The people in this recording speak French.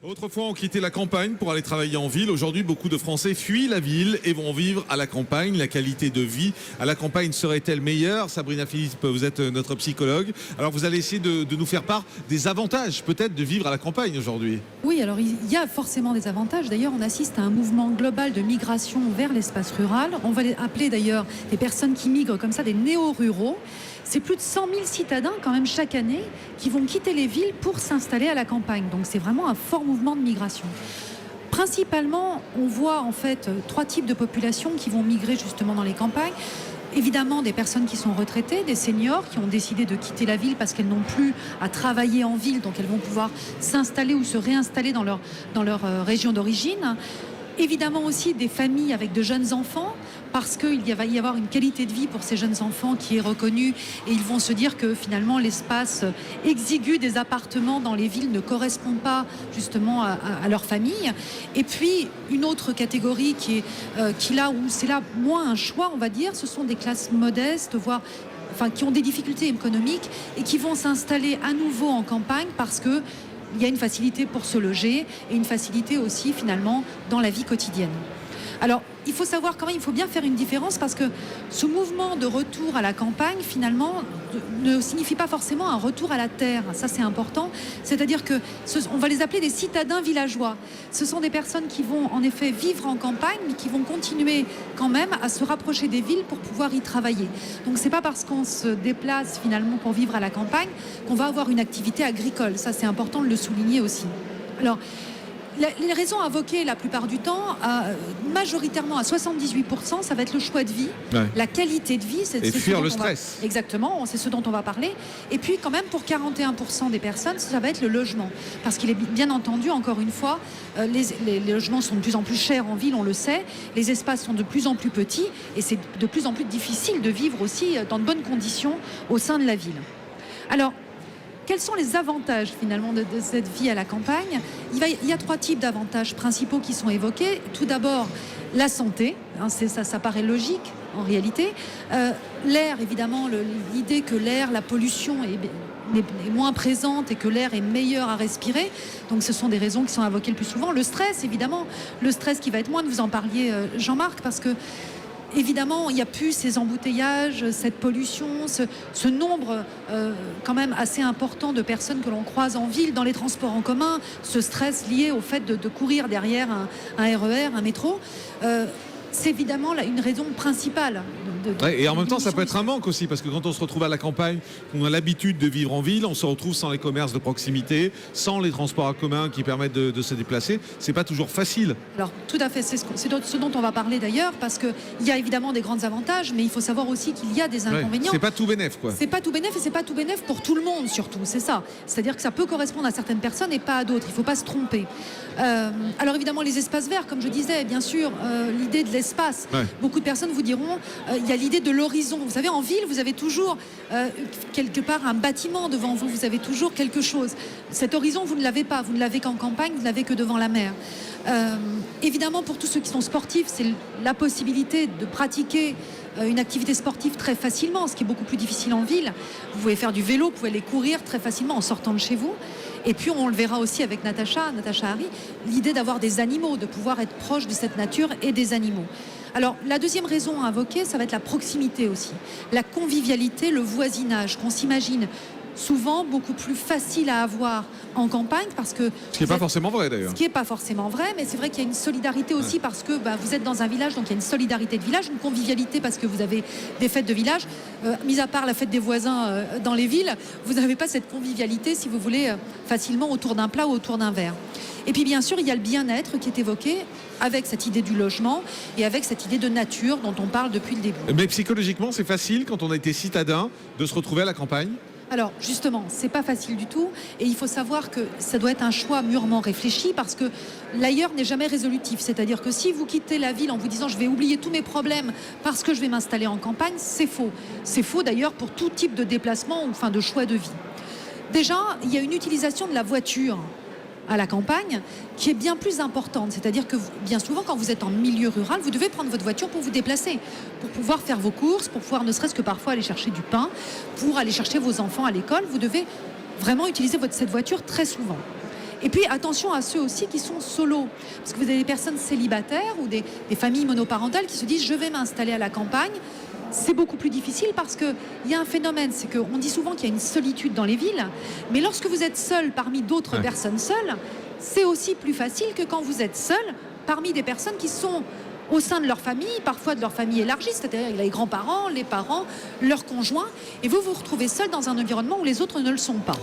Autrefois, on quittait la campagne pour aller travailler en ville. Aujourd'hui, beaucoup de Français fuient la ville et vont vivre à la campagne. La qualité de vie à la campagne serait-elle meilleure? Sabrina Philippe, vous êtes notre psychologue. Alors, vous allez essayer de nous faire part des avantages, peut-être, de vivre à la campagne aujourd'hui. Oui, alors il y a forcément des avantages. D'ailleurs, on assiste à un mouvement global de migration vers l'espace rural. On va les appeler d'ailleurs des personnes qui migrent comme ça, des néo-ruraux. C'est plus de 100 000 citadins quand même chaque année qui vont quitter les villes pour s'installer à la campagne. Donc c'est vraiment un fort mouvement de migration. Principalement, on voit en fait trois types de populations qui vont migrer justement dans les campagnes. Évidemment, des personnes qui sont retraitées, des seniors qui ont décidé de quitter la ville parce qu'elles n'ont plus à travailler en ville, donc elles vont pouvoir s'installer ou se réinstaller dans leur région d'origine. Évidemment aussi des familles avec de jeunes enfants, parce qu'il va y avoir une qualité de vie pour ces jeunes enfants qui est reconnue, et ils vont se dire que finalement l'espace exigu des appartements dans les villes ne correspond pas justement à leur famille. Et puis une autre catégorie qui là où c'est là moins un choix, on va dire, ce sont des classes modestes, voire qui ont des difficultés économiques et qui vont s'installer à nouveau en campagne parce que il y a une facilité pour se loger et une facilité aussi finalement dans la vie quotidienne. Alors, il faut savoir quand même, il faut bien faire une différence parce que ce mouvement de retour à la campagne, finalement, ne signifie pas forcément un retour à la terre. Ça, c'est important. C'est-à-dire que on va les appeler des citadins villageois. Ce sont des personnes qui vont en effet vivre en campagne, mais qui vont continuer quand même à se rapprocher des villes pour pouvoir y travailler. Donc, c'est pas parce qu'on se déplace finalement pour vivre à la campagne qu'on va avoir une activité agricole. Ça, c'est important de le souligner aussi. Alors, les raisons invoquées la plupart du temps, majoritairement à 78%, ça va être le choix de vie, la qualité de vie. Et fuir le stress. Exactement, c'est ce dont on va parler. Et puis quand même pour 41% des personnes, ça va être le logement. Parce qu'il est bien entendu, encore une fois, les logements sont de plus en plus chers en ville, on le sait. Les espaces sont de plus en plus petits et c'est de plus en plus difficile de vivre aussi dans de bonnes conditions au sein de la ville. Alors, quels sont les avantages finalement de cette vie à la campagne? Il y a trois types d'avantages principaux qui sont évoqués. Tout d'abord, la santé, ça paraît logique en réalité. L'air, évidemment, l'idée que l'air, la pollution est moins présente et que l'air est meilleur à respirer. Donc ce sont des raisons qui sont invoquées le plus souvent. Le stress, évidemment, le stress qui va être moindre, vous en parliez Jean-Marc, parce que évidemment, il n'y a plus ces embouteillages, cette pollution, ce nombre quand même assez important de personnes que l'on croise en ville, dans les transports en commun, ce stress lié au fait de courir derrière un RER, un métro. C'est évidemment une raison principale. Et en même temps, ça peut être un manque aussi, parce que quand on se retrouve à la campagne, on a l'habitude de vivre en ville, on se retrouve sans les commerces de proximité, sans les transports en commun qui permettent de se déplacer. C'est pas toujours facile. Alors, tout à fait, c'est ce dont on va parler d'ailleurs, parce qu'il y a évidemment des grands avantages, mais il faut savoir aussi qu'il y a des inconvénients. C'est pas tout bénef, quoi. C'est pas tout bénef, et c'est pas tout bénef pour tout le monde, surtout, c'est ça. C'est-à-dire que ça peut correspondre à certaines personnes et pas à d'autres. Il faut pas se tromper. Alors évidemment, les espaces verts, comme je disais, bien sûr, l'idée de l'espace. Beaucoup de personnes vous diront, il y a l'idée de l'horizon. Vous savez, en ville, vous avez toujours quelque part un bâtiment devant vous. Vous avez toujours quelque chose. Cet horizon, vous ne l'avez pas. Vous ne l'avez qu'en campagne, vous ne l'avez que devant la mer. Évidemment, pour tous ceux qui sont sportifs, c'est la possibilité de pratiquer une activité sportive très facilement, ce qui est beaucoup plus difficile en ville. Vous pouvez faire du vélo, vous pouvez aller courir très facilement en sortant de chez vous. Et puis on le verra aussi avec Natacha Harry, l'idée d'avoir des animaux, de pouvoir être proche de cette nature et des animaux. Alors la deuxième raison à invoquer, ça va être la proximité aussi, la convivialité, le voisinage, qu'on s'imagine souvent beaucoup plus facile à avoir en campagne, parce que ce qui n'est pas forcément vrai d'ailleurs. Ce qui n'est pas forcément vrai, mais c'est vrai qu'il y a une solidarité aussi parce que vous êtes dans un village, donc il y a une solidarité de village, une convivialité parce que vous avez des fêtes de village. Mis à part la fête des voisins dans les villes, vous n'avez pas cette convivialité, si vous voulez, facilement autour d'un plat ou autour d'un verre. Et puis bien sûr, il y a le bien-être qui est évoqué avec cette idée du logement et avec cette idée de nature dont on parle depuis le début. Mais psychologiquement, c'est facile quand on a été citadin de se retrouver à la campagne? Alors justement, c'est pas facile du tout, et il faut savoir que ça doit être un choix mûrement réfléchi, parce que l'ailleurs n'est jamais résolutif. C'est-à-dire que si vous quittez la ville en vous disant je vais oublier tous mes problèmes parce que je vais m'installer en campagne, c'est faux. C'est faux d'ailleurs pour tout type de déplacement ou de choix de vie. Déjà, il y a une utilisation de la voiture à la campagne qui est bien plus importante. C'est-à-dire que bien souvent, quand vous êtes en milieu rural, vous devez prendre votre voiture pour vous déplacer, pour pouvoir faire vos courses, pour pouvoir ne serait-ce que parfois aller chercher du pain, pour aller chercher vos enfants à l'école. Vous devez vraiment utiliser cette voiture très souvent. Et puis attention à ceux aussi qui sont solos, parce que vous avez des personnes célibataires ou des familles monoparentales qui se disent je vais m'installer à la campagne. C'est beaucoup plus difficile parce qu'il y a un phénomène, c'est qu'on dit souvent qu'il y a une solitude dans les villes, mais lorsque vous êtes seul parmi d'autres personnes seules, c'est aussi plus facile que quand vous êtes seul parmi des personnes qui sont au sein de leur famille, parfois de leur famille élargie, c'est-à-dire les grands-parents, les parents, leurs conjoints, et vous vous retrouvez seul dans un environnement où les autres ne le sont pas.